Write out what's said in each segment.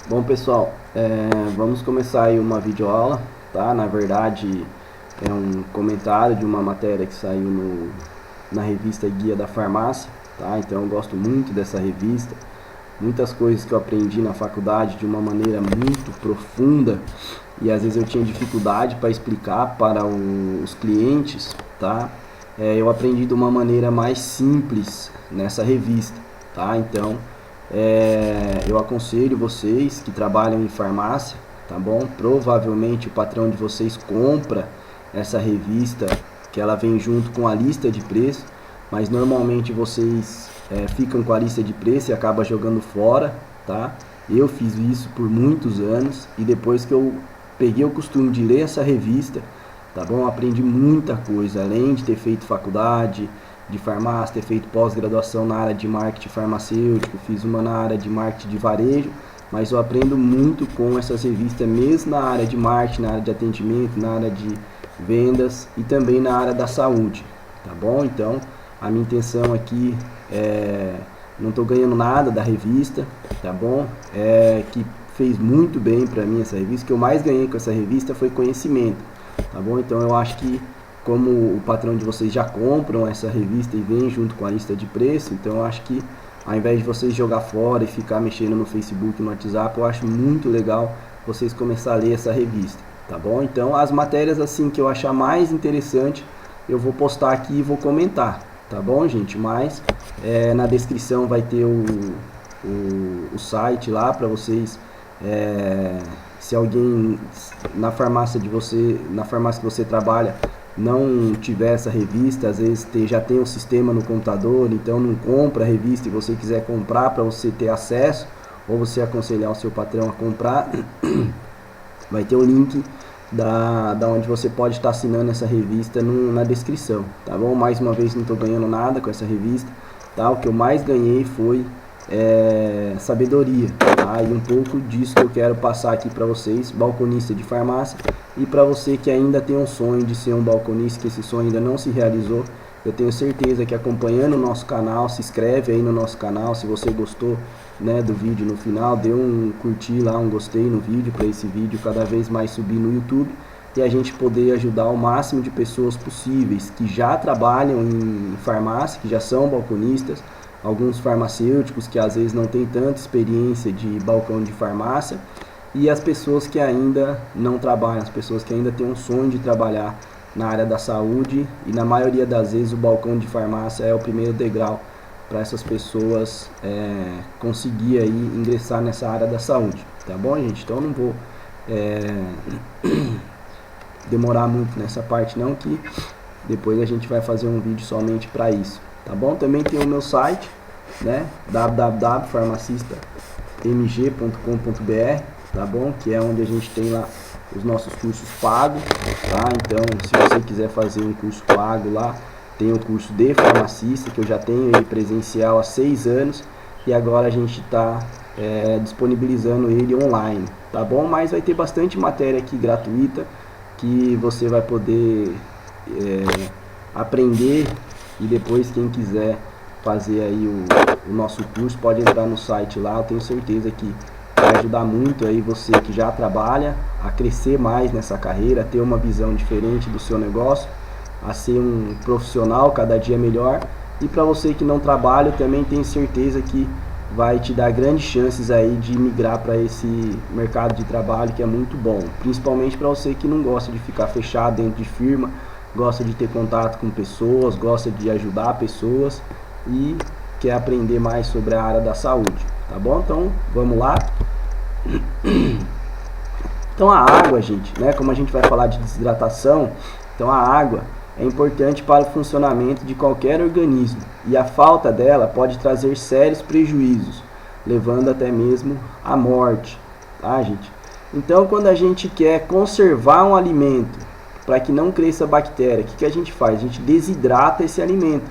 Bom pessoal, vamos começar aí uma videoaula, tá? Na verdade é um comentário de uma matéria que saiu na revista Guia da Farmácia, tá? Então eu gosto muito dessa revista, muitas coisas que eu aprendi na faculdade de uma maneira muito profunda e às vezes eu tinha dificuldade para explicar para os clientes, tá? Eu aprendi de uma maneira mais simples nessa revista, tá? Então eu aconselho vocês que trabalham em farmácia, tá bom? Provavelmente o patrão de vocês compra essa revista, que ela vem junto com a lista de preço, mas normalmente vocês ficam com a lista de preço e acabam jogando fora, tá? Eu fiz isso por muitos anos e depois que eu peguei o costume de ler essa revista, tá bom? Aprendi muita coisa, além de ter feito faculdade de farmácia, ter feito pós-graduação na área de marketing farmacêutico, fiz uma na área de marketing de varejo, mas eu aprendo muito com essas revistas, mesmo na área de marketing, na área de atendimento, na área de vendas e também na área da saúde, tá bom? Então, a minha intenção aqui não estou ganhando nada da revista, tá bom? Que fez muito bem para mim essa revista, o que eu mais ganhei com essa revista foi conhecimento, tá bom? Então eu acho que como o patrão de vocês já compram essa revista e vem junto com a lista de preço, então eu acho que ao invés de vocês jogar fora e ficar mexendo no Facebook, no WhatsApp, eu acho muito legal vocês começar a ler essa revista, tá bom? Então as matérias assim que eu achar mais interessante, eu vou postar aqui e vou comentar, tá bom, gente? Mas na descrição vai ter o site lá para vocês, se alguém na farmácia que você trabalha não tiver essa revista, às vezes já tem um sistema no computador, então não compra a revista e você quiser comprar para você ter acesso, ou você aconselhar o seu patrão a comprar, vai ter o link da onde você pode estar assinando essa revista na descrição, tá bom? Mais uma vez, não estou ganhando nada com essa revista, tá? O que eu mais ganhei foi sabedoria, tá? E um pouco disso que eu quero passar aqui para vocês, balconista de farmácia, e para você que ainda tem um sonho de ser um balconista, que esse sonho ainda não se realizou, eu tenho certeza que acompanhando o nosso canal, se inscreve aí no nosso canal, se você gostou, né, do vídeo no final, dê um curtir lá, um gostei no vídeo, para esse vídeo cada vez mais subir no YouTube, e a gente poder ajudar o máximo de pessoas possíveis que já trabalham em farmácia, que já são balconistas, alguns farmacêuticos que às vezes não têm tanta experiência de balcão de farmácia, e as pessoas que ainda não trabalham, as pessoas que ainda têm um sonho de trabalhar na área da saúde, e na maioria das vezes o balcão de farmácia é o primeiro degrau para essas pessoas conseguir aí ingressar nessa área da saúde, tá bom, gente? Então não vou demorar muito nessa parte não, que depois a gente vai fazer um vídeo somente para isso, tá bom? Também tem o meu site, né, www.farmacistamg.com.br, tá bom? Que é onde a gente tem lá os nossos cursos pagos, tá? Então, se você quiser fazer um curso pago lá, tem o curso de farmacista, que eu já tenho ele presencial há 6 anos, e agora a gente está disponibilizando ele online, tá bom? Mas vai ter bastante matéria aqui gratuita, que você vai poder aprender, e depois quem quiser fazer aí o nosso curso pode entrar no site lá. Eu tenho certeza que vai ajudar muito aí você que já trabalha a crescer mais nessa carreira, a ter uma visão diferente do seu negócio, a ser um profissional cada dia melhor, e para você que não trabalha, eu também tenho certeza que vai te dar grandes chances aí de migrar para esse mercado de trabalho, que é muito bom, principalmente para você que não gosta de ficar fechado dentro de firma, gosta de ter contato com pessoas, gosta de ajudar pessoas e quer aprender mais sobre a área da saúde, tá bom? Então vamos lá. Então a água, gente, né, como a gente vai falar de desidratação, então a água é importante para o funcionamento de qualquer organismo, e a falta dela pode trazer sérios prejuízos, levando até mesmo à morte, tá, gente? Então, quando a gente quer conservar um alimento para que não cresça bactéria, o que a gente faz? A gente desidrata esse alimento,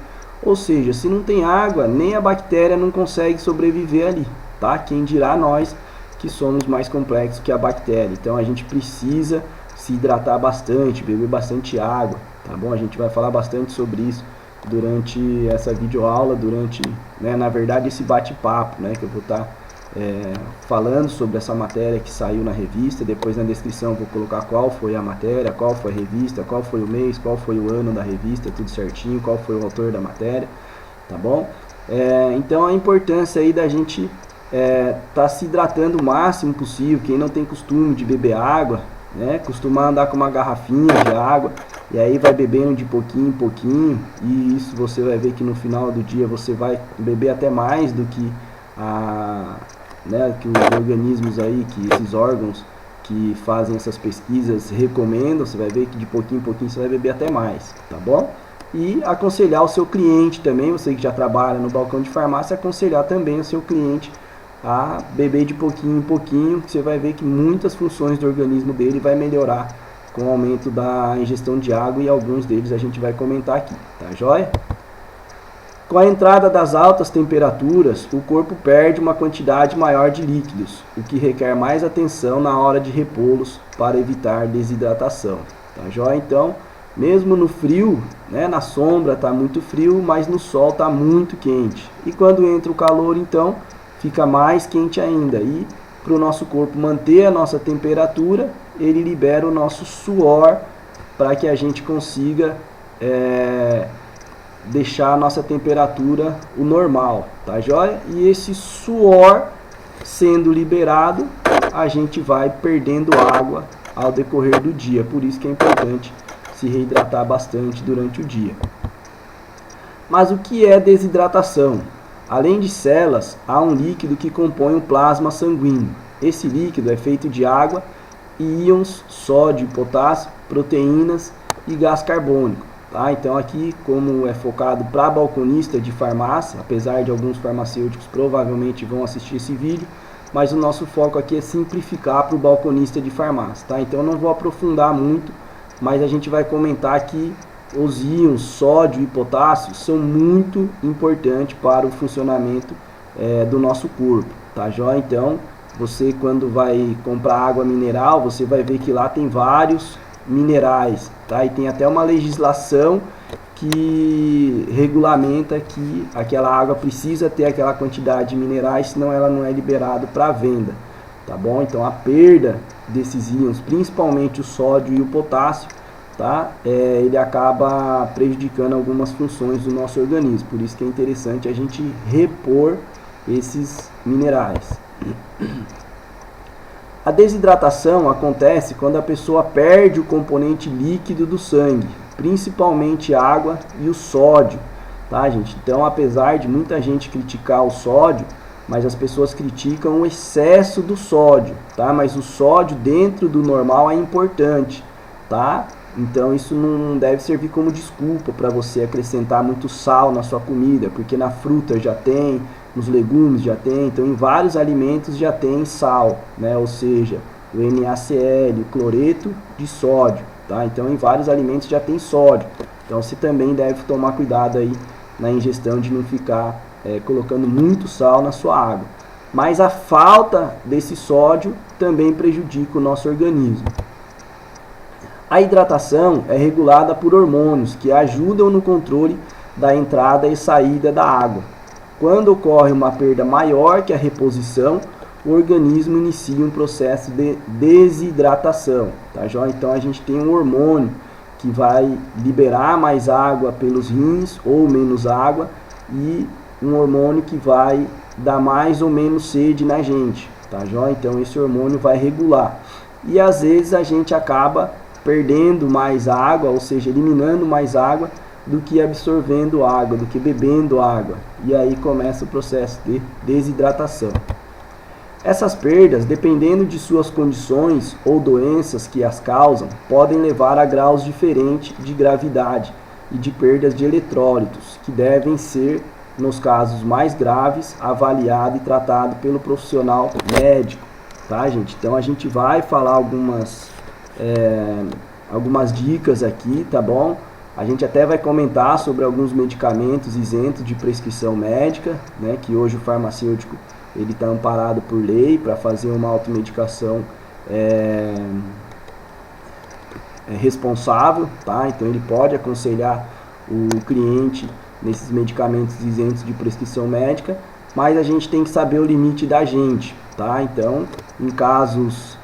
ou seja, se não tem água, nem a bactéria não consegue sobreviver ali, tá? Quem dirá nós que somos mais complexos que a bactéria. Então a gente precisa se hidratar bastante, beber bastante água, tá bom? A gente vai falar bastante sobre isso durante essa videoaula, durante, né, na verdade, esse bate-papo, né, que eu vou estar falando sobre essa matéria que saiu na revista. Depois na descrição eu vou colocar qual foi a matéria, qual foi a revista, qual foi o mês, qual foi o ano da revista, tudo certinho, qual foi o autor da matéria, tá bom? Então a importância aí da gente tá se hidratando o máximo possível. Quem não tem costume de beber água, né, costumar andar com uma garrafinha de água, e aí vai bebendo de pouquinho em pouquinho, e isso você vai ver que no final do dia você vai beber até mais do que que os organismos aí, que esses órgãos que fazem essas pesquisas recomendam. Você vai ver que de pouquinho em pouquinho você vai beber até mais, tá bom? E aconselhar o seu cliente também, você que já trabalha no balcão de farmácia, aconselhar também o seu cliente a beber de pouquinho em pouquinho, que você vai ver que muitas funções do organismo dele vai melhorar com o aumento da ingestão de água, e alguns deles a gente vai comentar aqui, tá joia? Com a entrada das altas temperaturas, o corpo perde uma quantidade maior de líquidos, o que requer mais atenção na hora de repô-los para evitar desidratação, tá joia? Então, mesmo no frio, né, na sombra está muito frio, mas no sol está muito quente. E quando entra o calor, então, fica mais quente ainda. E para o nosso corpo manter a nossa temperatura, ele libera o nosso suor para que a gente consiga deixar a nossa temperatura o normal, tá joia? E esse suor sendo liberado, a gente vai perdendo água ao decorrer do dia. Por isso que é importante se reidratar bastante durante o dia. Mas o que é desidratação? Além de células, há um líquido que compõe o plasma sanguíneo. Esse líquido é feito de água e íons, sódio, potássio, proteínas e gás carbônico. Tá? Então aqui, como é focado para balconista de farmácia, apesar de alguns farmacêuticos provavelmente vão assistir esse vídeo, mas o nosso foco aqui é simplificar para o balconista de farmácia. Tá? Então eu não vou aprofundar muito, mas a gente vai comentar que os íons sódio e potássio são muito importantes para o funcionamento do nosso corpo, tá joia? Então, você quando vai comprar água mineral, você vai ver que lá tem vários minerais, tá? E tem até uma legislação que regulamenta que aquela água precisa ter aquela quantidade de minerais, senão ela não é liberada para venda, tá bom? Então, a perda desses íons, principalmente o sódio e o potássio, tá? Ele acaba prejudicando algumas funções do nosso organismo. Por isso que é interessante a gente repor esses minerais. A desidratação acontece quando a pessoa perde o componente líquido do sangue, principalmente a água e o sódio, tá, gente? Então, apesar de muita gente criticar o sódio, mas as pessoas criticam o excesso do sódio, tá? Mas o sódio dentro do normal é importante, tá? Então isso não deve servir como desculpa para você acrescentar muito sal na sua comida, porque na fruta já tem, nos legumes já tem, então em vários alimentos já tem sal, né? Ou seja, o NaCl, o cloreto de sódio, tá? Então em vários alimentos já tem sódio. Então você também deve tomar cuidado aí na ingestão de não ficar colocando muito sal na sua água. Mas a falta desse sódio também prejudica o nosso organismo. A hidratação é regulada por hormônios que ajudam no controle da entrada e saída da água. Quando ocorre uma perda maior que a reposição, o organismo inicia um processo de desidratação, tá joia? Então a gente tem um hormônio que vai liberar mais água pelos rins ou menos água, e um hormônio que vai dar mais ou menos sede na gente, tá joia? Então esse hormônio vai regular. E às vezes a gente acaba perdendo mais água, ou seja, eliminando mais água do que absorvendo água, do que bebendo água. E aí começa o processo de desidratação. Essas perdas, dependendo de suas condições ou doenças que as causam, podem levar a graus diferentes de gravidade e de perdas de eletrólitos, que devem ser, nos casos mais graves, avaliado e tratado pelo profissional médico, tá, gente? Então a gente vai falar algumas dicas aqui, tá bom? A gente até vai comentar sobre alguns medicamentos isentos de prescrição médica, né? Que hoje o farmacêutico ele está amparado por lei para fazer uma automedicação responsável, tá? Então ele pode aconselhar o cliente nesses medicamentos isentos de prescrição médica, mas a gente tem que saber o limite da gente, tá? Então, em casos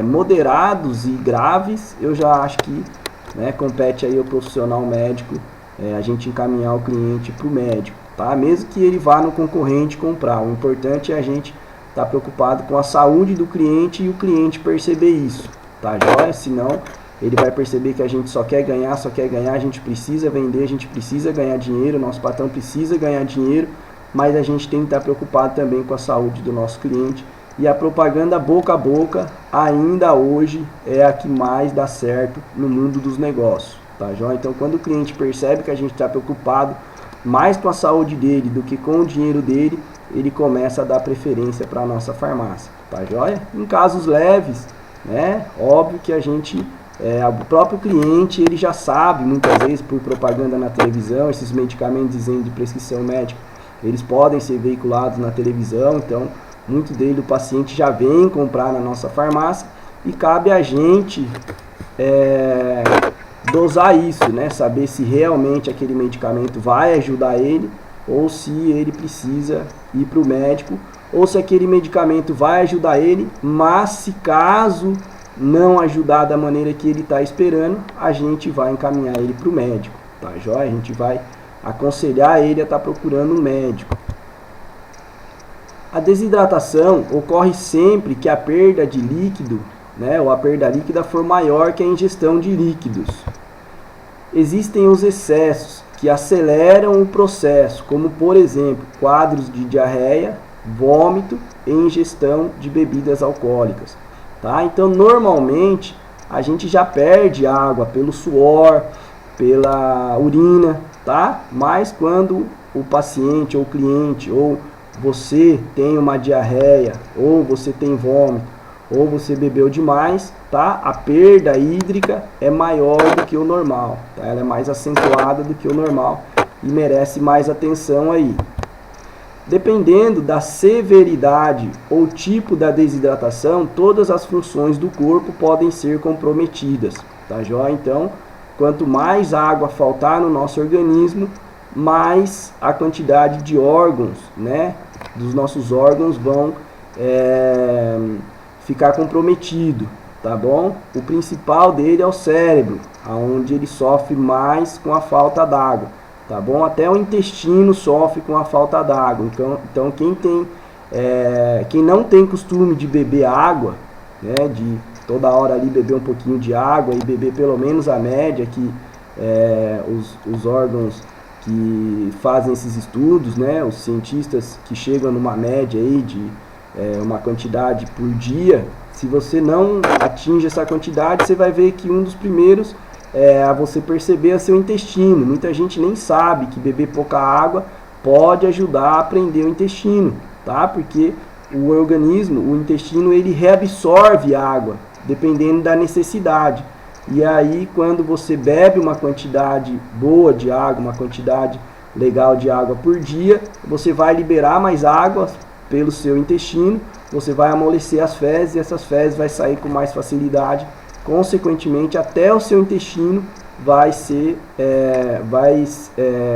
moderados e graves, eu já acho que, né, compete aí ao profissional médico a gente encaminhar o cliente para o médico, tá? Mesmo que ele vá no concorrente comprar, o importante é a gente estar preocupado com a saúde do cliente e o cliente perceber isso, tá joia? Senão ele vai perceber que a gente só quer ganhar, a gente precisa vender, a gente precisa ganhar dinheiro, nosso patrão precisa ganhar dinheiro, mas a gente tem que estar preocupado também com a saúde do nosso cliente. E a propaganda boca a boca ainda hoje é a que mais dá certo no mundo dos negócios, tá joia? Então quando o cliente percebe que a gente está preocupado mais com a saúde dele do que com o dinheiro dele, ele começa a dar preferência para a nossa farmácia, tá joia? Em casos leves, né, óbvio que a gente, o próprio cliente, ele já sabe, muitas vezes por propaganda na televisão, esses medicamentos dizendo de prescrição médica, eles podem ser veiculados na televisão, então muito dele o paciente já vem comprar na nossa farmácia e cabe a gente dosar isso, né? Saber se realmente aquele medicamento vai ajudar ele ou se ele precisa ir para o médico, ou se aquele medicamento vai ajudar ele, mas se caso não ajudar da maneira que ele está esperando, a gente vai encaminhar ele para o médico, tá joia? A gente vai aconselhar ele a estar procurando um médico. A desidratação ocorre sempre que a perda de líquido, né, ou a perda líquida for maior que a ingestão de líquidos. Existem os excessos que aceleram o processo, como por exemplo, quadros de diarreia, vômito e ingestão de bebidas alcoólicas, tá? Então, normalmente, a gente já perde água pelo suor, pela urina, tá? Mas quando o paciente ou o cliente ou você tem uma diarreia, ou você tem vômito, ou você bebeu demais, tá? A perda hídrica é maior do que o normal, tá? Ela é mais acentuada do que o normal e merece mais atenção aí. Dependendo da severidade ou tipo da desidratação, todas as funções do corpo podem ser comprometidas, tá joia? Então, quanto mais água faltar no nosso organismo, mais a quantidade de órgãos, né, dos nossos órgãos vão ficar comprometido, tá bom? O principal dele é o cérebro, onde ele sofre mais com a falta d'água, tá bom? Até o intestino sofre com a falta d'água. Então quem não tem costume de beber água, né, de toda hora ali beber um pouquinho de água e beber pelo menos a média que os órgãos que fazem esses estudos, né, os cientistas que chegam numa média aí de uma quantidade por dia, se você não atinge essa quantidade, você vai ver que um dos primeiros a você perceber é seu intestino. Muita gente nem sabe que beber pouca água pode ajudar a prender o intestino, tá? Porque o organismo, o intestino, ele reabsorve água, dependendo da necessidade. E aí, quando você bebe uma quantidade boa de água, uma quantidade legal de água por dia, você vai liberar mais água pelo seu intestino, você vai amolecer as fezes e essas fezes vai sair com mais facilidade. Consequentemente, até o seu intestino vai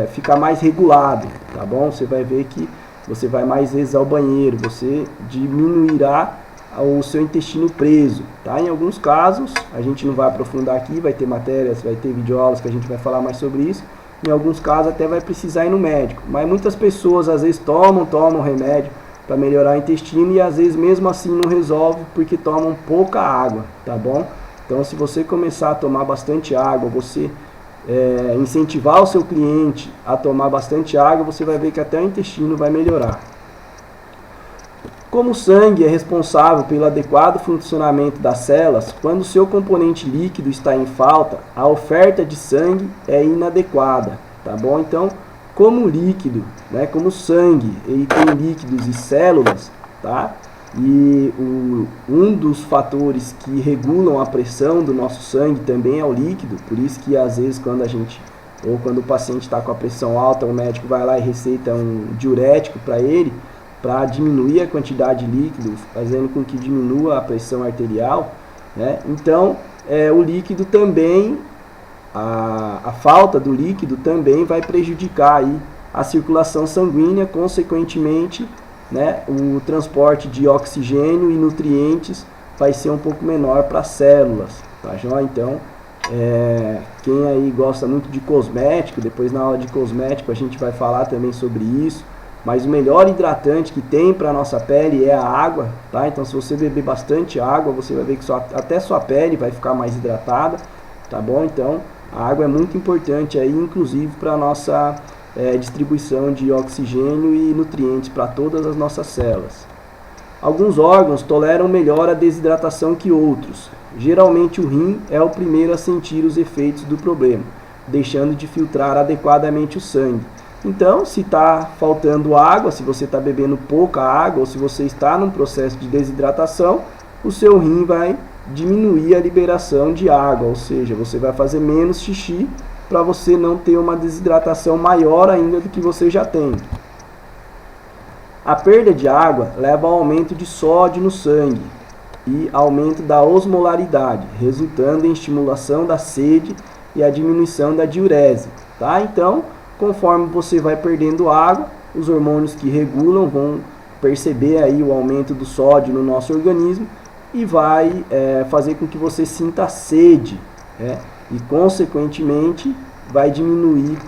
ficar mais regulado, tá bom? Você vai ver que você vai mais vezes ao banheiro, você diminuirá o seu intestino preso, tá? Em alguns casos, a gente não vai aprofundar aqui, vai ter matérias, vai ter videoaulas que a gente vai falar mais sobre isso. Em alguns casos até vai precisar ir no médico, mas muitas pessoas às vezes tomam remédio para melhorar o intestino e às vezes mesmo assim não resolve porque tomam pouca água, tá bom? Então se você começar a tomar bastante água, você incentivar o seu cliente a tomar bastante água, você vai ver que até o intestino vai melhorar. Como o sangue é responsável pelo adequado funcionamento das células, quando o seu componente líquido está em falta, a oferta de sangue é inadequada, tá bom? Então, como o líquido, né, como o sangue, ele tem líquidos e células, tá? E um dos fatores que regulam a pressão do nosso sangue também é o líquido, por isso que às vezes quando o paciente está com a pressão alta, o médico vai lá e receita um diurético para ele, para diminuir a quantidade de líquido, fazendo com que diminua a pressão arterial, né? Então, o líquido também, a falta do líquido também vai prejudicar aí a circulação sanguínea, consequentemente, né, o transporte de oxigênio e nutrientes vai ser um pouco menor para as células, tá joia? Então, quem aí gosta muito de cosmético, depois na aula de cosmético a gente vai falar também sobre isso, mas o melhor hidratante que tem para a nossa pele é a água, tá? Então se você beber bastante água, você vai ver que até sua pele vai ficar mais hidratada, tá bom? Então a água é muito importante aí, inclusive para a nossa distribuição de oxigênio e nutrientes para todas as nossas células. Alguns órgãos toleram melhor a desidratação que outros. Geralmente o rim é o primeiro a sentir os efeitos do problema, deixando de filtrar adequadamente o sangue. Então, se está faltando água, se você está bebendo pouca água, ou se você está num processo de desidratação, o seu rim vai diminuir a liberação de água, ou seja, você vai fazer menos xixi para você não ter uma desidratação maior ainda do que você já tem. A perda de água leva ao aumento de sódio no sangue e aumento da osmolaridade, resultando em estimulação da sede e a diminuição da diurese, tá? Então, conforme você vai perdendo água, os hormônios que regulam vão perceber aí o aumento do sódio no nosso organismo e vai fazer com que você sinta sede, e consequentemente vai diminuir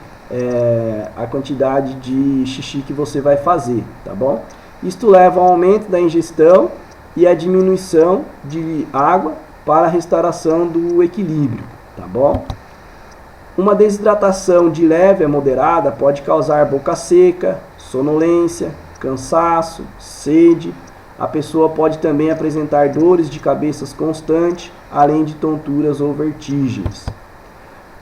a quantidade de xixi que você vai fazer, tá bom? Isto leva ao aumento da ingestão e a diminuição de água para a restauração do equilíbrio, tá bom? Uma desidratação de leve a moderada pode causar boca seca, sonolência, cansaço, sede. A pessoa pode também apresentar dores de cabeça constantes, além de tonturas ou vertigens.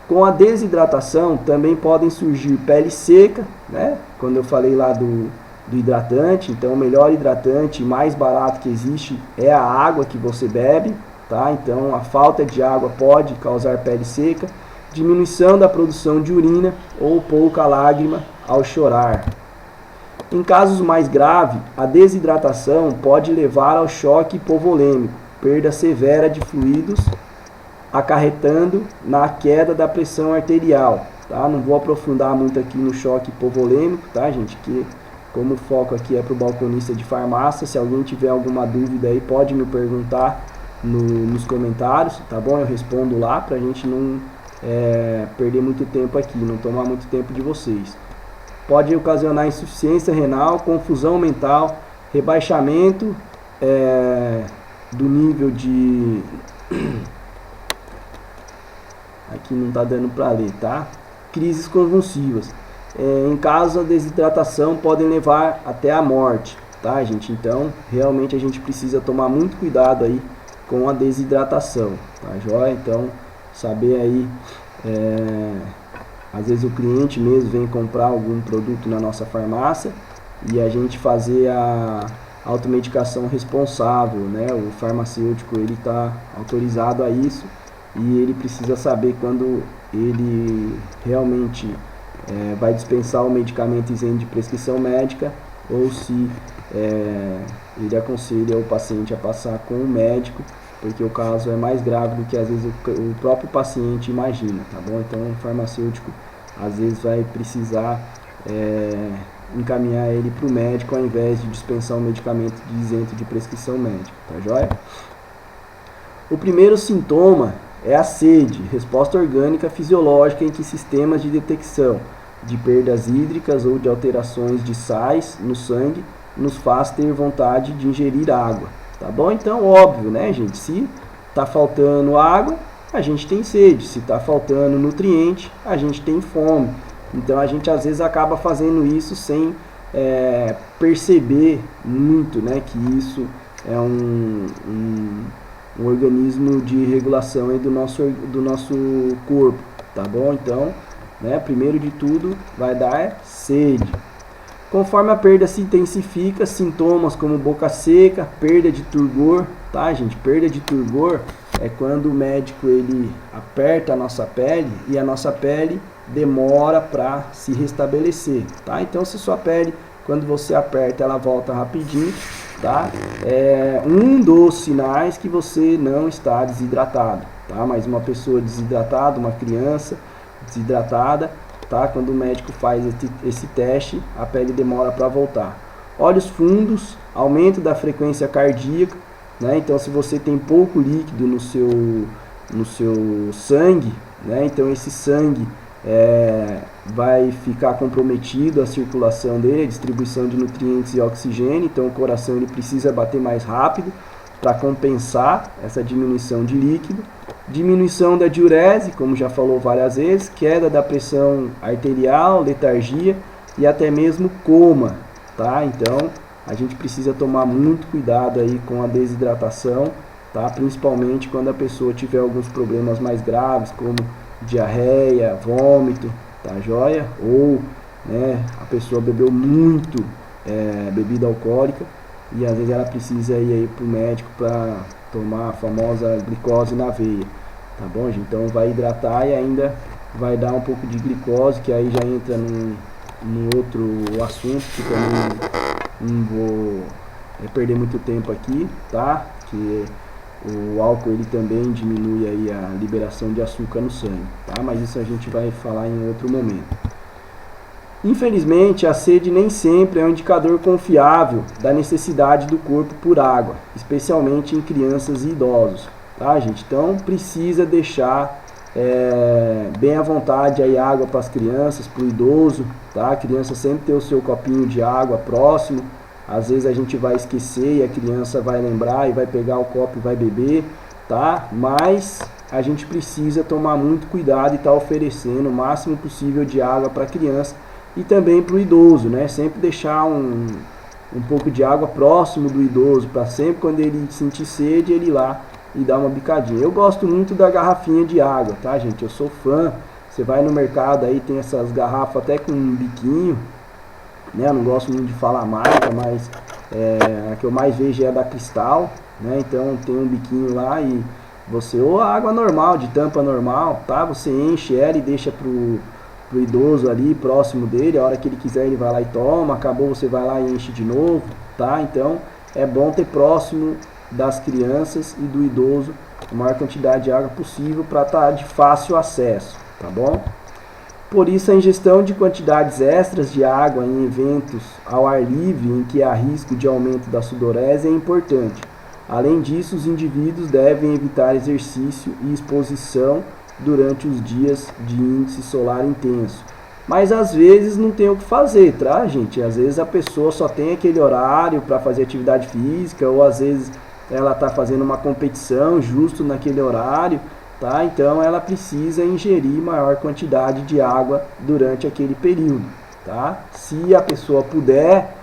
Com a desidratação também podem surgir pele seca, né? Quando eu falei lá do hidratante, então o melhor hidratante mais barato que existe é a água que você bebe, tá? Então a falta de água pode causar pele seca, diminuição da produção de urina ou pouca lágrima ao chorar. Em casos mais graves, a desidratação pode levar ao choque hipovolêmico, perda severa de fluidos, acarretando na queda da pressão arterial, tá? Não vou aprofundar muito aqui no choque hipovolêmico, tá, gente? Que como o foco aqui é para o balconista de farmácia, se alguém tiver alguma dúvida aí pode me perguntar nos comentários, tá bom? Eu respondo lá para a gente não perder muito tempo aqui, não tomar muito tempo de vocês. Pode ocasionar insuficiência renal, confusão mental, rebaixamento do nível de... Aqui não está dando para ler, tá? Crises convulsivas. Em caso, a desidratação podem levar até a morte, tá, gente? Então, realmente a gente precisa tomar muito cuidado aí com a desidratação, tá joia? Então, saber aí, às vezes o cliente mesmo vem comprar algum produto na nossa farmácia e a gente fazer a automedicação responsável, né? O farmacêutico, ele está autorizado a isso e ele precisa saber quando ele realmente vai dispensar o medicamento isento de prescrição médica ou se ele aconselha o paciente a passar com o médico, porque o caso é mais grave do que às vezes o próprio paciente imagina, tá bom? Então o farmacêutico às vezes vai precisar encaminhar ele para o médico ao invés de dispensar um medicamento isento de prescrição médica, tá joia? O primeiro sintoma é a sede, resposta orgânica fisiológica em que sistemas de detecção de perdas hídricas ou de alterações de sais no sangue nos faz ter vontade de ingerir água, tá bom? Então, óbvio, né, gente? Se tá faltando água, a gente tem sede. Se tá faltando nutriente, a gente tem fome. Então, a gente às vezes acaba fazendo isso sem perceber muito, né, que isso é um organismo de regulação aí do nosso corpo, tá bom? Então, né, primeiro de tudo, vai dar sede. Conforme a perda se intensifica, sintomas como boca seca, perda de turgor, tá, gente? Perda de turgor é quando o médico ele aperta a nossa pele e a nossa pele demora para se restabelecer, tá? Então, se sua pele, quando você aperta, ela volta rapidinho, tá? É um dos sinais que você não está desidratado, tá? Mas uma pessoa desidratada, uma criança desidratada, tá? Quando o médico faz esse teste, a pele demora para voltar. Olhos fundos, aumento da frequência cardíaca, né? Então se você tem pouco líquido no seu sangue, né? Então esse sangue vai ficar comprometido a circulação dele, a distribuição de nutrientes e oxigênio, então o coração ele precisa bater mais rápido para compensar essa diminuição de líquido. Diminuição da diurese, como já falou várias vezes, queda da pressão arterial, letargia e até mesmo coma, tá? Então a gente precisa tomar muito cuidado aí com a desidratação, tá? Principalmente quando a pessoa tiver alguns problemas mais graves, como diarreia, vômito, tá joia? Ou, né, a pessoa bebeu muito bebida alcoólica e às vezes ela precisa ir aí pro médico para tomar a famosa glicose na veia, tá bom, gente? Então vai hidratar e ainda vai dar um pouco de glicose, que aí já entra num outro assunto que também não vou perder muito tempo aqui, tá? Que o álcool ele também diminui aí a liberação de açúcar no sangue, tá? Mas isso a gente vai falar em outro momento. Infelizmente, a sede nem sempre é um indicador confiável da necessidade do corpo por água, especialmente em crianças e idosos, tá, gente? Então, precisa deixar bem à vontade aí água para as crianças, para o idoso, tá? A criança sempre ter o seu copinho de água próximo. Às vezes a gente vai esquecer e a criança vai lembrar e vai pegar o copo e vai beber, tá? Mas a gente precisa tomar muito cuidado e estar oferecendo o máximo possível de água para a criança e também para o idoso, né? Sempre deixar um pouco de água próximo do idoso, para sempre quando ele sentir sede, ele ir lá e dar uma bicadinha. Eu gosto muito da garrafinha de água, tá, gente? Eu sou fã. Você vai no mercado aí, tem essas garrafas até com um biquinho, né? Eu não gosto muito de falar a marca, mas a que eu mais vejo é a da Cristal, né? Então tem um biquinho lá e você, ou a água normal, de tampa normal, tá? Você enche ela e deixa pro idoso ali próximo dele, a hora que ele quiser ele vai lá e toma, acabou você vai lá e enche de novo, tá? Então é bom ter próximo das crianças e do idoso a maior quantidade de água possível para estar de fácil acesso, tá bom? Por isso a ingestão de quantidades extras de água em eventos ao ar livre em que há risco de aumento da sudorese é importante. Além disso, os indivíduos devem evitar exercício e exposição durante os dias de índice solar intenso. Mas às vezes não tem o que fazer, tá, gente? Às vezes a pessoa só tem aquele horário para fazer atividade física, ou às vezes ela está fazendo uma competição justo naquele horário, tá? Então ela precisa ingerir maior quantidade de água durante aquele período, tá? Se a pessoa puder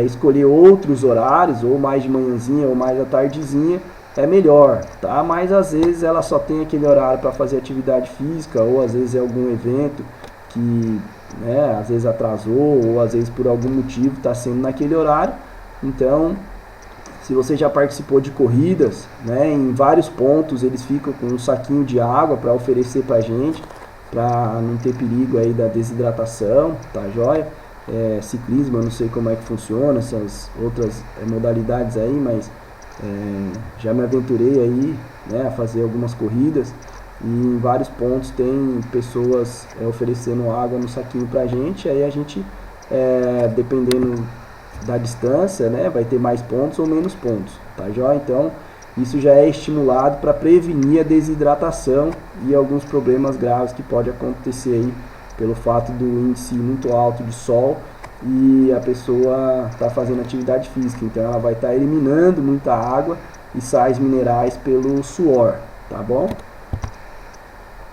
escolher outros horários, ou mais de manhãzinha ou mais à tardezinha, é melhor, tá? Mas às vezes ela só tem aquele horário para fazer atividade física, ou às vezes é algum evento que, né, às vezes atrasou, ou às vezes por algum motivo está sendo naquele horário. Então, se você já participou de corridas, né, em vários pontos eles ficam com um saquinho de água para oferecer para a gente, para não ter perigo aí da desidratação, tá joia? Ciclismo, eu não sei como é que funciona, essas outras modalidades aí, mas já me aventurei aí, né, a fazer algumas corridas e em vários pontos tem pessoas oferecendo água no saquinho pra gente, aí a gente, dependendo da distância, né, vai ter mais pontos ou menos pontos, tá joia? Então isso já é estimulado para prevenir a desidratação e alguns problemas graves que pode acontecer aí pelo fato do índice muito alto de sol e a pessoa está fazendo atividade física, então ela vai estar eliminando muita água e sais minerais pelo suor, tá bom?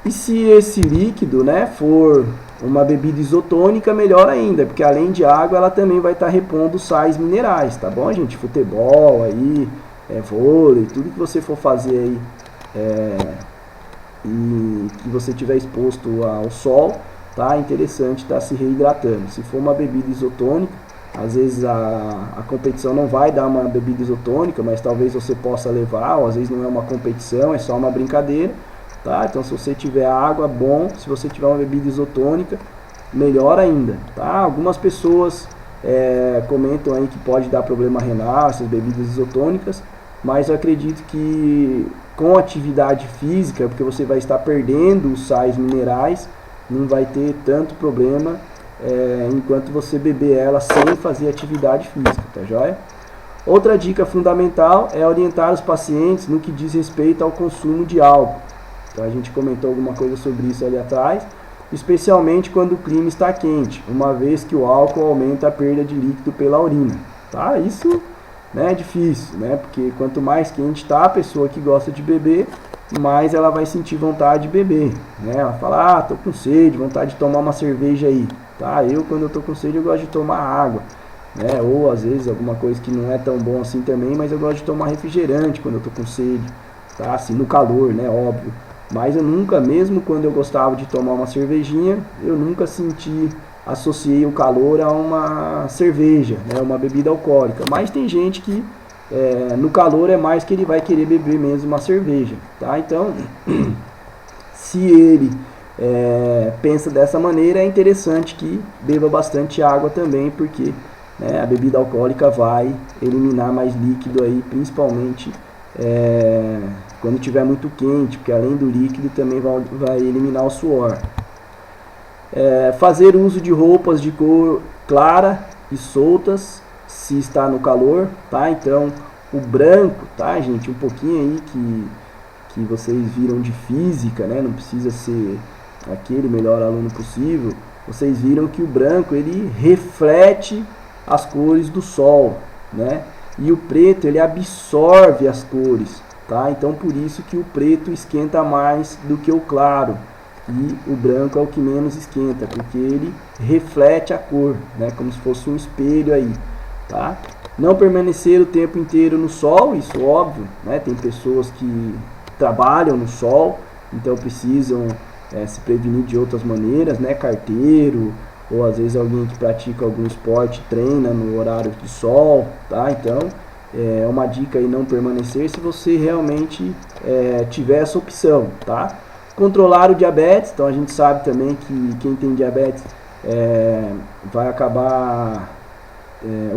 E se esse líquido, né, for uma bebida isotônica, melhor ainda, porque além de água ela também vai estar repondo sais minerais, tá bom, gente? Futebol aí, vôlei, tudo que você for fazer aí e que você tiver exposto ao sol, tá? É interessante estar se reidratando. Se for uma bebida isotônica, às vezes a competição não vai dar uma bebida isotônica, mas talvez você possa levar, ou às vezes não é uma competição, é só uma brincadeira, tá? Então se você tiver água, bom. Se você tiver uma bebida isotônica, melhor ainda, tá? Algumas pessoas comentam aí que pode dar problema renal, essas bebidas isotônicas, mas eu acredito que com atividade física, porque você vai estar perdendo os sais minerais, não vai ter tanto problema enquanto você beber ela sem fazer atividade física, tá joia? Outra dica fundamental é orientar os pacientes no que diz respeito ao consumo de álcool. Então a gente comentou alguma coisa sobre isso ali atrás, especialmente quando o clima está quente, uma vez que o álcool aumenta a perda de líquido pela urina. Tá? Isso, né, é difícil, né? Porque quanto mais quente está, a pessoa que gosta de beber, mais ela vai sentir vontade de beber, né? Ela fala, tô com sede, vontade de tomar uma cerveja aí, tá? Quando eu tô com sede, eu gosto de tomar água, né? Ou às vezes alguma coisa que não é tão bom assim também, mas eu gosto de tomar refrigerante quando eu tô com sede, tá? Assim, no calor, né? Óbvio. Mas eu nunca, mesmo quando eu gostava de tomar uma cervejinha, eu nunca associei o calor a uma cerveja, né? Uma bebida alcoólica. Mas tem gente que no calor é mais que ele vai querer beber mesmo uma cerveja, tá? Então, se ele pensa dessa maneira, é interessante que beba bastante água também, porque, né, a bebida alcoólica vai eliminar mais líquido aí, principalmente quando estiver muito quente, porque além do líquido também vai eliminar o suor. Fazer uso de roupas de cor clara e soltas se está no calor, tá? Então o branco, tá, gente, um pouquinho aí que vocês viram de física, né? Não precisa ser aquele melhor aluno possível. Vocês viram que o branco ele reflete as cores do sol, né? E o preto ele absorve as cores, tá? Então por isso que o preto esquenta mais do que o claro e o branco é o que menos esquenta, porque ele reflete a cor, né? Como se fosse um espelho aí, tá? Não permanecer o tempo inteiro no sol, isso óbvio, né? Tem pessoas que trabalham no sol, então precisam se prevenir de outras maneiras, né? Carteiro, ou às vezes alguém que pratica algum esporte treina no horário de sol, tá? Então é uma dica aí não permanecer se você realmente tiver essa opção, tá? Controlar o diabetes, então a gente sabe também que quem tem diabetes vai acabar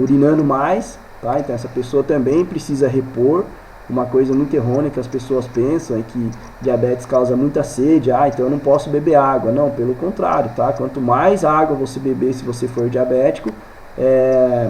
urinando mais, tá? Então essa pessoa também precisa repor. Uma coisa muito errônea que as pessoas pensam é que diabetes causa muita sede, então eu não posso beber água. Não, pelo contrário, tá? Quanto mais água você beber se você for diabético,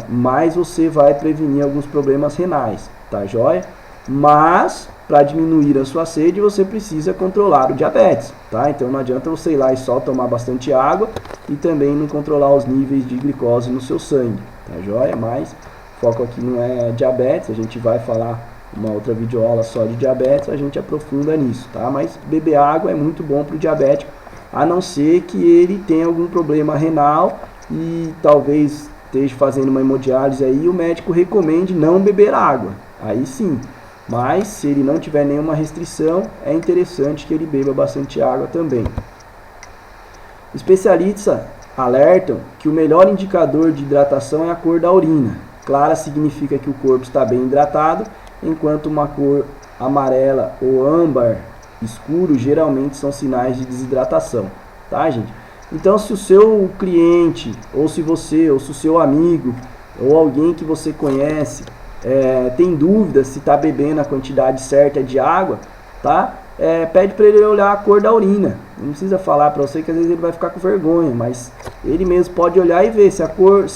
mais você vai prevenir alguns problemas renais, tá joia? Mas para diminuir a sua sede você precisa controlar o diabetes, tá? Então não adianta você ir lá e só tomar bastante água e também não controlar os níveis de glicose no seu sangue, tá joia? Mas o foco aqui não é diabetes, a gente vai falar uma outra videoaula só de diabetes, a gente aprofunda nisso, tá? Mas beber água é muito bom para o diabético, a não ser que ele tenha algum problema renal e talvez esteja fazendo uma hemodiálise aí, o médico recomende não beber água, aí sim. Mas se ele não tiver nenhuma restrição, é interessante que ele beba bastante água também. Especialistas alertam que o melhor indicador de hidratação é a cor da urina. Clara significa que o corpo está bem hidratado, enquanto uma cor amarela ou âmbar escuro geralmente são sinais de desidratação, tá, gente? Então se o seu cliente, ou se você, ou se o seu amigo, ou alguém que você conhece tem dúvida se está bebendo a quantidade certa de água, tá? Pede para ele olhar a cor da urina. Não precisa falar para você que às vezes ele vai ficar com vergonha, mas ele mesmo pode olhar e ver se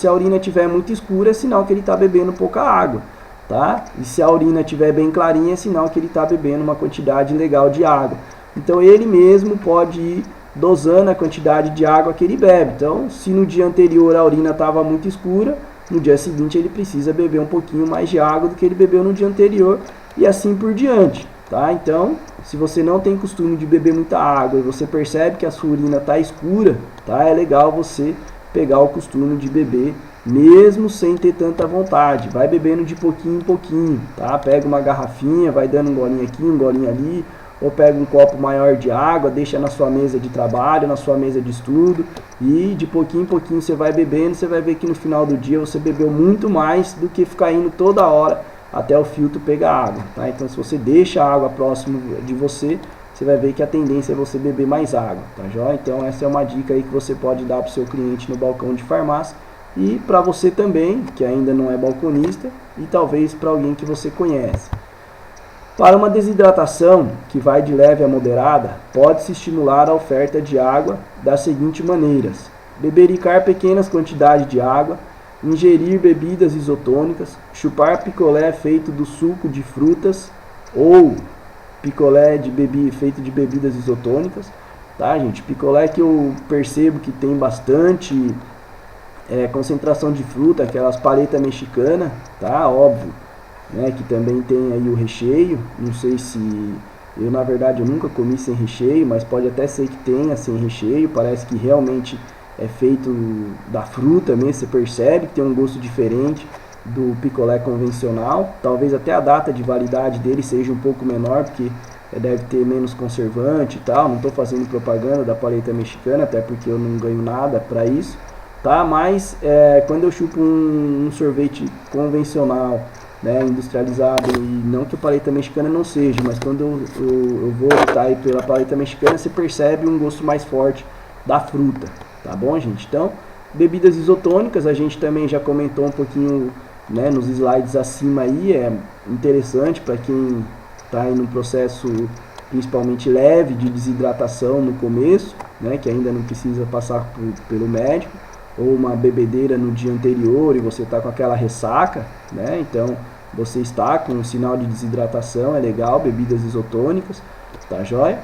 a urina estiver muito escura, é sinal que ele está bebendo pouca água, tá? E se a urina estiver bem clarinha, é sinal que ele está bebendo uma quantidade legal de água. Então ele mesmo pode ir dosando a quantidade de água que ele bebe. Então, se no dia anterior a urina estava muito escura, no dia seguinte ele precisa beber um pouquinho mais de água do que ele bebeu no dia anterior e assim por diante, tá? Então, se você não tem costume de beber muita água e você percebe que a sua urina está escura, tá? É legal você pegar o costume de beber mesmo sem ter tanta vontade. Vai bebendo de pouquinho em pouquinho, tá? Pega uma garrafinha, vai dando um golinho aqui, um golinho ali, ou pega um copo maior de água, deixa na sua mesa de trabalho, na sua mesa de estudo, e de pouquinho em pouquinho você vai bebendo, você vai ver que no final do dia você bebeu muito mais do que ficar indo toda hora até o filtro pegar água, tá? Então se você deixa a água próximo de você, você vai ver que a tendência é você beber mais água, tá joia? Então essa é uma dica aí que você pode dar para o seu cliente no balcão de farmácia, e para você também, que ainda não é balconista, e talvez para alguém que você conhece. Para uma desidratação que vai de leve a moderada, pode-se estimular a oferta de água das seguintes maneiras: bebericar pequenas quantidades de água, ingerir bebidas isotônicas, chupar picolé feito do suco de frutas ou picolé feito de bebidas isotônicas, tá, gente? Picolé que eu percebo que tem bastante concentração de fruta, aquelas paletas mexicanas, tá, óbvio, né, que também tem aí o recheio. Não sei se eu, na verdade, eu nunca comi sem recheio, mas pode até ser que tenha sem recheio. Parece que realmente é feito da fruta mesmo, você percebe que tem um gosto diferente do picolé convencional. Talvez até a data de validade dele seja um pouco menor, porque deve ter menos conservante e tal. Não estou fazendo propaganda da paleta mexicana, até porque eu não ganho nada para isso, tá? Mas quando eu chupo um sorvete convencional, né, industrializado, e não que a paleta mexicana não seja, mas quando eu vou optar aí pela paleta mexicana, você percebe um gosto mais forte da fruta, tá bom, gente? Então, bebidas isotônicas, a gente também já comentou um pouquinho, né, nos slides acima aí. É interessante para quem está aí num processo principalmente leve de desidratação no começo, né, que ainda não precisa passar pelo médico, ou uma bebedeira no dia anterior e você está com aquela ressaca, né? Então você está com um sinal de desidratação, é legal, bebidas isotônicas, tá joia?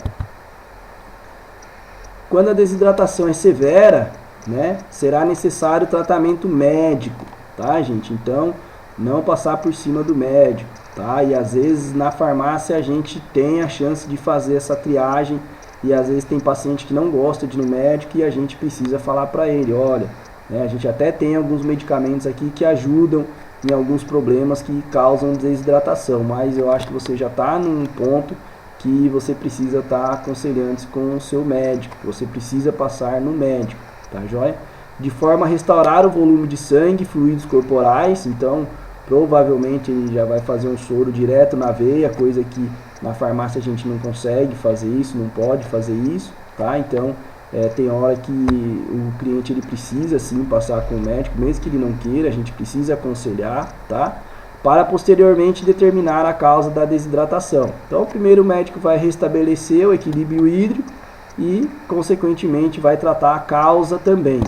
Quando a desidratação é severa, né, será necessário tratamento médico, tá, gente? Então, não passar por cima do médico, tá? E às vezes na farmácia a gente tem a chance de fazer essa triagem, e às vezes tem paciente que não gosta de ir no médico e a gente precisa falar para ele, olha, né, a gente até tem alguns medicamentos aqui que ajudam em alguns problemas que causam desidratação, mas eu acho que você já está num ponto que você precisa estar aconselhando com o seu médico, você precisa passar no médico, tá joia? De forma a restaurar o volume de sangue, fluidos corporais. Então provavelmente ele já vai fazer um soro direto na veia, coisa que na farmácia a gente não consegue fazer isso, não pode fazer isso, tá? Então tem hora que o cliente ele precisa sim passar com o médico, mesmo que ele não queira, a gente precisa aconselhar, tá? Para posteriormente determinar a causa da desidratação. Então, primeiro o médico vai restabelecer o equilíbrio hídrico e, consequentemente, vai tratar a causa também.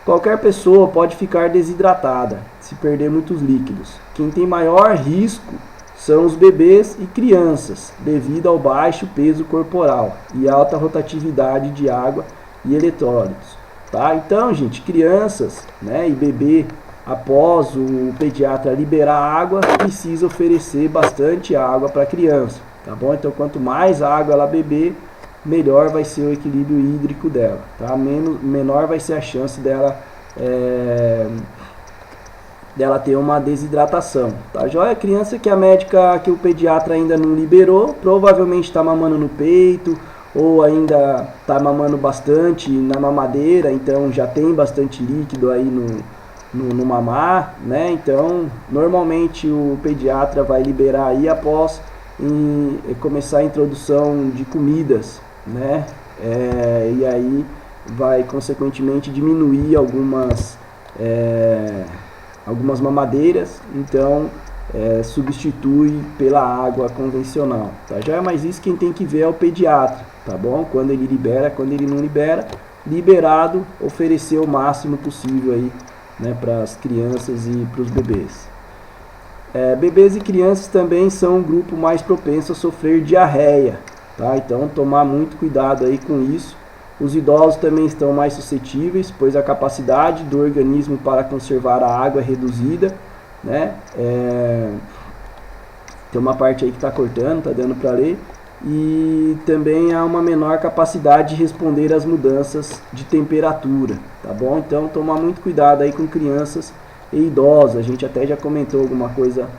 Qualquer pessoa pode ficar desidratada se perder muitos líquidos. Quem tem maior risco são os bebês e crianças, devido ao baixo peso corporal e alta rotatividade de água e eletrólitos, tá? Então, gente, crianças, né, e bebê, após o pediatra liberar água, precisa oferecer bastante água para a criança, tá bom? Então, quanto mais água ela beber, melhor vai ser o equilíbrio hídrico dela, tá? Menor vai ser a chance dela ter uma desidratação, tá joia? Criança que que o pediatra ainda não liberou, provavelmente está mamando no peito, ou ainda está mamando bastante na mamadeira, então já tem bastante líquido aí no mamar, né? Então normalmente o pediatra vai liberar aí após começar a introdução de comidas, né? E aí vai consequentemente diminuir algumas mamadeiras, então substitui pela água convencional, tá? Já é mais isso, quem tem que ver é o pediatra, tá bom? Quando ele libera, quando ele não libera, liberado, oferecer o máximo possível aí, né, para as crianças e para os bebês. Bebês e crianças também são um grupo mais propenso a sofrer diarreia, tá? Então tomar muito cuidado aí com isso. Os idosos também estão mais suscetíveis, pois a capacidade do organismo para conservar a água é reduzida, né? Tem uma parte aí que está cortando, está dando para ler. E também há uma menor capacidade de responder às mudanças de temperatura, tá bom? Então tomar muito cuidado aí com crianças e idosos. A gente até já comentou alguma coisa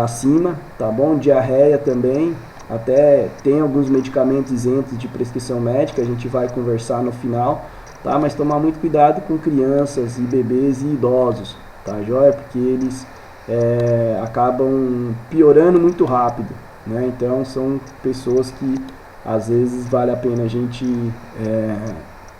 acima, tá bom? Diarreia também. Até tem alguns medicamentos isentos de prescrição médica, a gente vai conversar no final, tá? Mas tomar muito cuidado com crianças e bebês e idosos, tá joia? Porque eles acabam piorando muito rápido, né? Então são pessoas que às vezes vale a pena a gente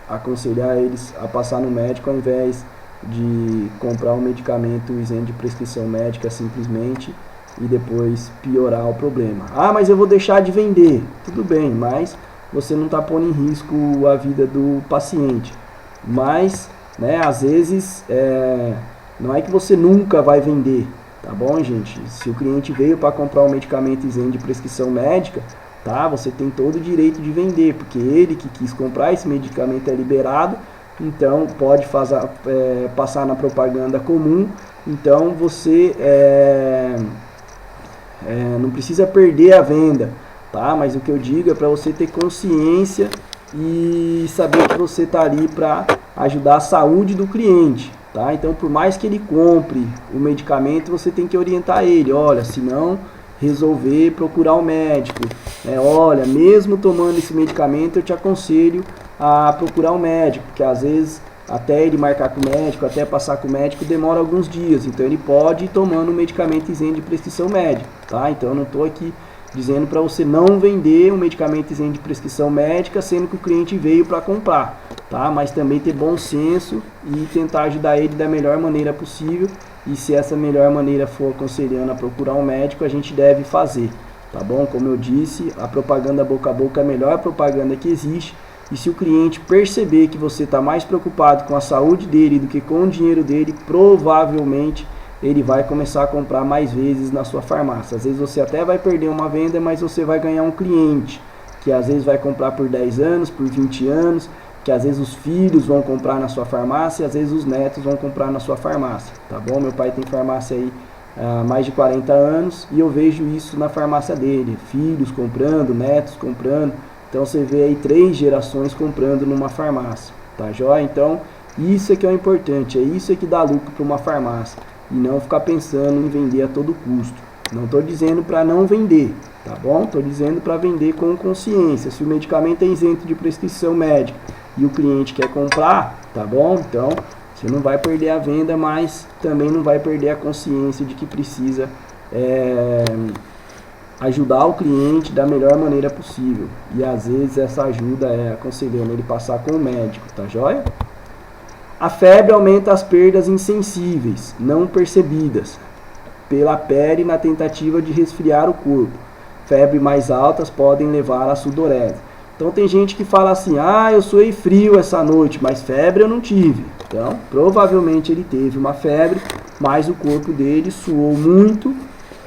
aconselhar eles a passar no médico ao invés de comprar um medicamento isento de prescrição médica simplesmente e depois piorar o problema. Ah, mas eu vou deixar de vender. Tudo bem, mas você não está pondo em risco a vida do paciente. Mas, né, às vezes, não é que você nunca vai vender, tá bom, gente? Se o cliente veio para comprar um medicamento isento de prescrição médica, tá, você tem todo o direito de vender, porque ele que quis comprar, esse medicamento é liberado, então pode passar na propaganda comum, então você não precisa perder a venda, tá? Mas o que eu digo é para você ter consciência e saber que você está ali para ajudar a saúde do cliente, tá? Então, por mais que ele compre o medicamento, você tem que orientar ele, olha, se não resolver procurar um médico, olha, mesmo tomando esse medicamento, eu te aconselho a procurar um médico, porque às vezes até ele marcar com o médico, até passar com o médico, demora alguns dias, então ele pode ir tomando um medicamento isento de prescrição médica, tá? Então eu não estou aqui dizendo para você não vender um medicamento isento de prescrição médica, sendo que o cliente veio para comprar, tá? Mas também ter bom senso e tentar ajudar ele da melhor maneira possível, e se essa melhor maneira for aconselhando a procurar um médico, a gente deve fazer, tá bom? Como eu disse, a propaganda boca a boca é a melhor propaganda que existe, e se o cliente perceber que você está mais preocupado com a saúde dele do que com o dinheiro dele, provavelmente ele vai começar a comprar mais vezes na sua farmácia. Às vezes você até vai perder uma venda, mas você vai ganhar um cliente, que às vezes vai comprar por 10 anos, por 20 anos, que às vezes os filhos vão comprar na sua farmácia, e às vezes os netos vão comprar na sua farmácia, tá bom? Meu pai tem farmácia aí há mais de 40 anos, e eu vejo isso na farmácia dele, filhos comprando, netos comprando. Então você vê aí 3 gerações comprando numa farmácia, tá joia? Então isso é que é o importante, é isso é que dá lucro para uma farmácia, e não ficar pensando em vender a todo custo. Não estou dizendo para não vender, tá bom? Estou dizendo para vender com consciência. Se o medicamento é isento de prescrição médica e o cliente quer comprar, tá bom? Então você não vai perder a venda, mas também não vai perder a consciência de que precisa ajudar o cliente da melhor maneira possível, e às vezes essa ajuda é aconselhando ele passar com o médico, tá joia? A febre aumenta as perdas insensíveis, não percebidas, pela pele na tentativa de resfriar o corpo. Febres mais altas podem levar à sudorese. Então tem gente que fala assim, ah, eu suei frio essa noite, mas febre eu não tive. Então, provavelmente ele teve uma febre, mas o corpo dele suou muito,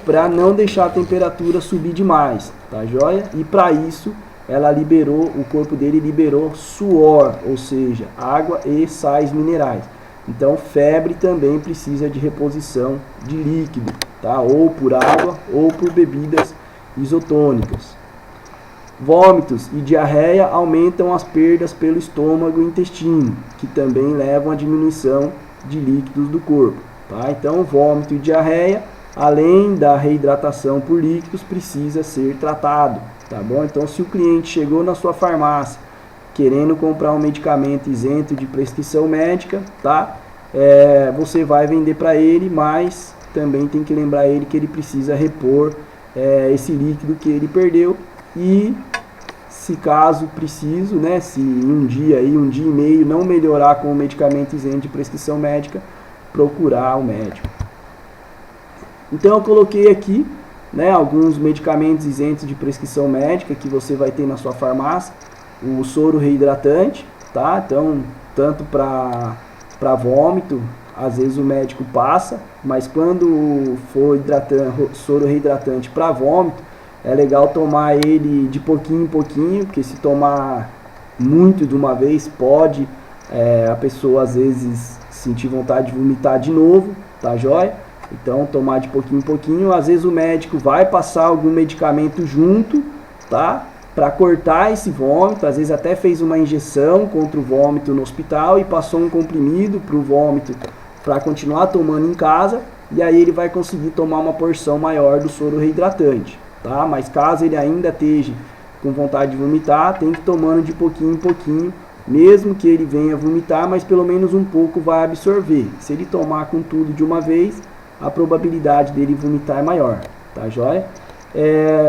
para não deixar a temperatura subir demais, tá joia? E para isso, o corpo dele liberou suor, ou seja, água e sais minerais. Então, febre também precisa de reposição de líquido, tá? Ou por água ou por bebidas isotônicas. Vômitos e diarreia aumentam as perdas pelo estômago e intestino, que também levam à diminuição de líquidos do corpo, tá? Então, vômito e diarreia, além da reidratação por líquidos, precisa ser tratado, tá bom? Então, se o cliente chegou na sua farmácia querendo comprar um medicamento isento de prescrição médica, tá? Você vai vender para ele, mas também tem que lembrar ele que ele precisa repor esse líquido que ele perdeu, e se caso preciso, né, se um dia e meio não melhorar com o medicamento isento de prescrição médica, procurar o médico. Então eu coloquei aqui, né, alguns medicamentos isentos de prescrição médica que você vai ter na sua farmácia. O soro reidratante, tá? Então, tanto para vômito, às vezes o médico passa, mas quando for soro reidratante para vômito, é legal tomar ele de pouquinho em pouquinho, porque se tomar muito de uma vez, pode a pessoa às vezes sentir vontade de vomitar de novo, tá joia? Então, tomar de pouquinho em pouquinho. Às vezes o médico vai passar algum medicamento junto, tá? Para cortar esse vômito. Às vezes até fez uma injeção contra o vômito no hospital e passou um comprimido para o vômito para continuar tomando em casa. E aí ele vai conseguir tomar uma porção maior do soro reidratante, tá? Mas caso ele ainda esteja com vontade de vomitar, tem que ir tomando de pouquinho em pouquinho. Mesmo que ele venha vomitar, mas pelo menos um pouco vai absorver. Se ele tomar com tudo de uma vez, a probabilidade dele vomitar é maior, tá joia?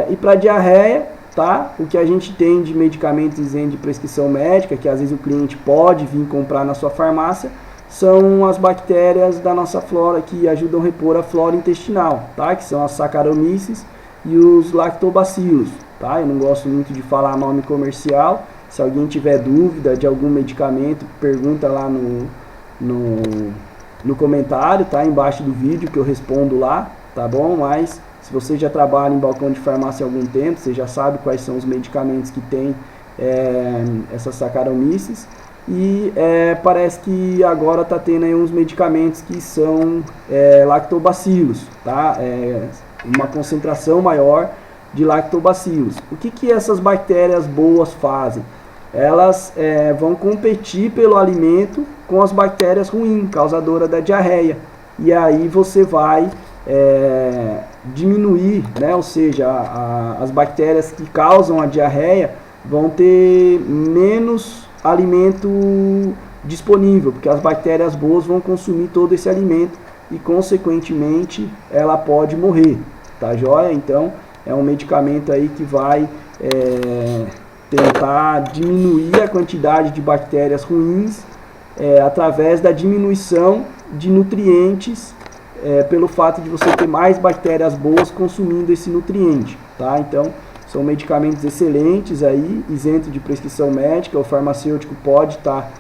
E para diarreia, tá? O que a gente tem de medicamentos isentos de prescrição médica, que às vezes o cliente pode vir comprar na sua farmácia, são as bactérias da nossa flora que ajudam a repor a flora intestinal, tá? Que são as Saccharomyces e os Lactobacillus, tá? Eu não gosto muito de falar nome comercial. Se alguém tiver dúvida de algum medicamento, pergunta lá no comentário, tá? Embaixo do vídeo que eu respondo lá, tá bom? Mas se você já trabalha em balcão de farmácia há algum tempo, você já sabe quais são os medicamentos que tem essas Saccharomyces. E parece que agora está tendo aí uns medicamentos que são lactobacilos, tá? Uma concentração maior de lactobacilos. O que essas bactérias boas fazem? Elas vão competir pelo alimento com as bactérias ruins, causadoras da diarreia. E aí você vai diminuir, né? Ou seja, as bactérias que causam a diarreia vão ter menos alimento disponível, porque as bactérias boas vão consumir todo esse alimento e consequentemente ela pode morrer, tá joia? Então é um medicamento aí que vai tentar diminuir a quantidade de bactérias ruins através da diminuição de nutrientes pelo fato de você ter mais bactérias boas consumindo esse nutriente, tá? Então são medicamentos excelentes aí, isentos de prescrição médica. O farmacêutico pode estar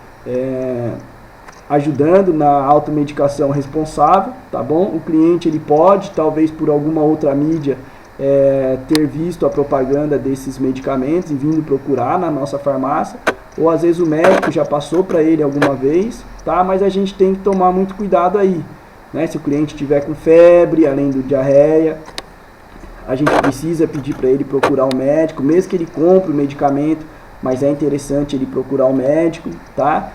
ajudando na automedicação responsável, tá bom? O cliente ele pode, talvez por alguma outra mídia, ter visto a propaganda desses medicamentos e vindo procurar na nossa farmácia, ou às vezes o médico já passou para ele alguma vez, tá? Mas a gente tem que tomar muito cuidado aí, né? Se o cliente tiver com febre, além do diarreia, a gente precisa pedir para ele procurar um médico, mesmo que ele compre o medicamento, mas é interessante ele procurar um médico, tá?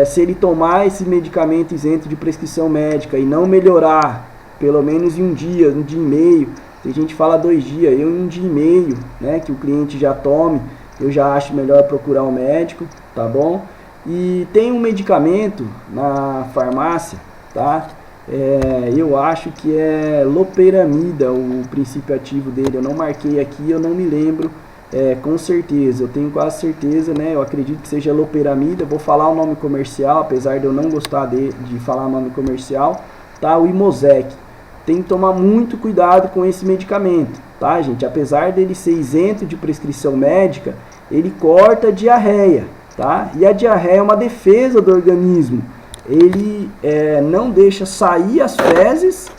Se ele tomar esse medicamento isento de prescrição médica e não melhorar, pelo menos em um dia e meio, tem gente que fala 2 dias, eu em 1 dia e meio, né, que o cliente já tome, eu já acho melhor procurar um médico, tá bom? E tem um medicamento na farmácia, tá? Eu acho que é loperamida o princípio ativo dele. Eu não marquei aqui, eu não me lembro com certeza. Eu tenho quase certeza, né? Eu acredito que seja loperamida. Vou falar o nome comercial, apesar de eu não gostar de falar o nome comercial, tá? O Imosec. Tem que tomar muito cuidado com esse medicamento, tá, gente? Apesar dele ser isento de prescrição médica, ele corta a diarreia, tá? E a diarreia é uma defesa do organismo. Ele não deixa sair as fezes,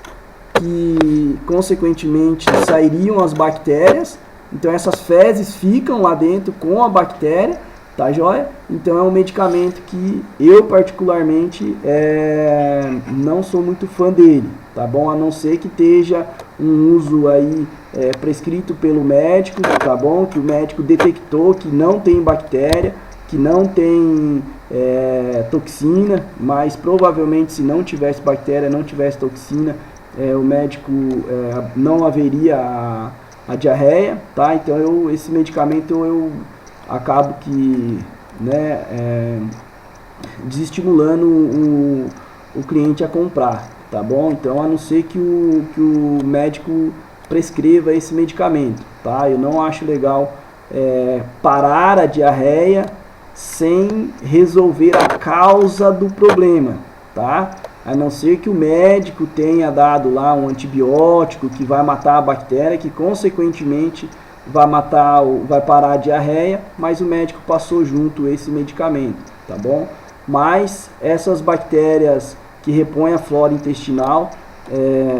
que consequentemente sairiam as bactérias. Então essas fezes ficam lá dentro com a bactéria, tá joia? Então é um medicamento que eu particularmente não sou muito fã dele, tá bom? A não ser que esteja um uso aí prescrito pelo médico, tá bom? Que o médico detectou que não tem bactéria, que não tem toxina, mas provavelmente se não tivesse bactéria, não tivesse toxina, o médico não haveria a diarreia, tá? Então esse medicamento eu acabo que, né, desestimulando o cliente a comprar, tá bom? Então a não ser que o médico prescreva esse medicamento, tá? Eu não acho legal parar a diarreia sem resolver a causa do problema, tá? A não ser que o médico tenha dado lá um antibiótico que vai matar a bactéria, que consequentemente vai parar a diarreia, mas o médico passou junto esse medicamento, tá bom? Mas essas bactérias que repõem a flora intestinal,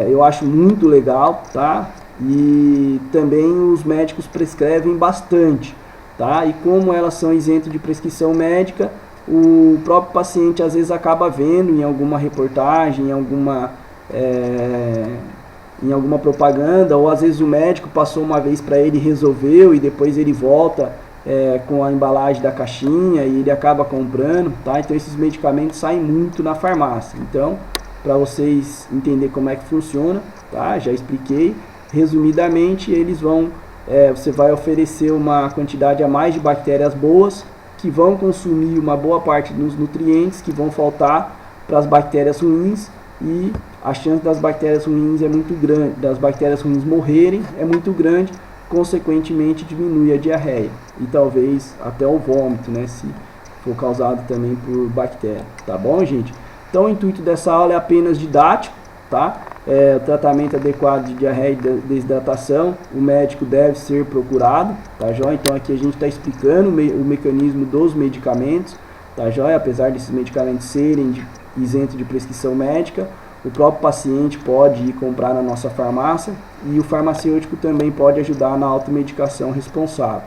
eu acho muito legal, tá? E também os médicos prescrevem bastante, tá? E como elas são isentas de prescrição médica, o próprio paciente às vezes acaba vendo em alguma reportagem, em alguma propaganda, ou às vezes o médico passou uma vez para ele, resolveu, e depois ele volta com a embalagem da caixinha e ele acaba comprando, tá? Então esses medicamentos saem muito na farmácia. Então, para vocês entenderem como é que funciona, tá? Já expliquei. Resumidamente, eles vão você vai oferecer uma quantidade a mais de bactérias boas, que vão consumir uma boa parte dos nutrientes que vão faltar para as bactérias ruins, e a chance das bactérias ruins é muito grande, das bactérias ruins morrerem é muito grande, consequentemente diminui a diarreia e talvez até o vômito, né, se for causado também por bactéria, tá bom, gente? Então o intuito dessa aula é apenas didático, tá? O tratamento adequado de diarreia e desidratação, o médico deve ser procurado, tá joia? Então aqui a gente está explicando o mecanismo dos medicamentos, tá joia? Apesar desses medicamentos serem isentos de prescrição médica, o próprio paciente pode ir comprar na nossa farmácia e o farmacêutico também pode ajudar na automedicação responsável.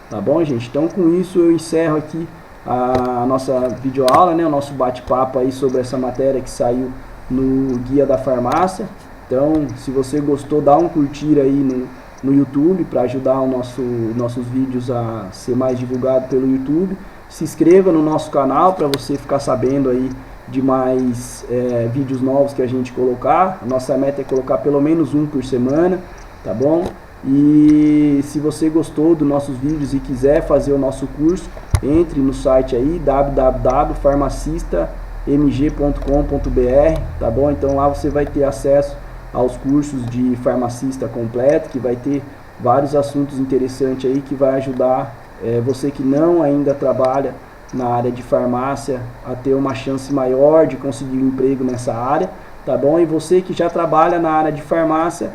Tá bom, gente? Então com isso eu encerro aqui a nossa videoaula, né? O nosso bate-papo aí sobre essa matéria que saiu no Guia da Farmácia. Então, se você gostou, dá um curtir aí no YouTube para ajudar nossos vídeos a ser mais divulgado pelo YouTube. Se inscreva no nosso canal para você ficar sabendo aí de mais vídeos novos que a gente colocar. A nossa meta é colocar pelo menos um por semana, tá bom? E se você gostou dos nossos vídeos e quiser fazer o nosso curso, entre no site aí www.farmacistamg.com.br, tá bom? Então lá você vai ter acesso aos cursos de farmacista completo, que vai ter vários assuntos interessantes aí que vai ajudar você que não ainda trabalha na área de farmácia a ter uma chance maior de conseguir um emprego nessa área, tá bom? E você que já trabalha na área de farmácia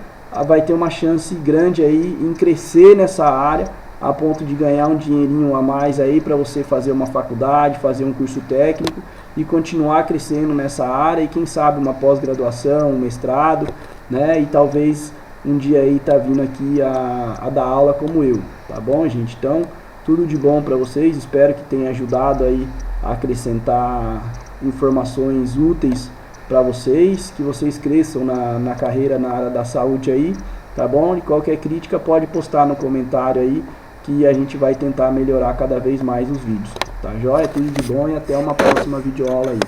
vai ter uma chance grande aí em crescer nessa área a ponto de ganhar um dinheirinho a mais aí para você fazer uma faculdade, fazer um curso técnico e continuar crescendo nessa área e quem sabe uma pós-graduação, um mestrado, né? E talvez um dia aí tá vindo aqui a dar aula como eu, tá bom, gente? Então tudo de bom para vocês, espero que tenha ajudado aí a acrescentar informações úteis para vocês, que vocês cresçam na carreira na área da saúde aí, tá bom? E qualquer crítica pode postar no comentário aí, que a gente vai tentar melhorar cada vez mais os vídeos, tá joia? Tudo de bom e até uma próxima videoaula aí.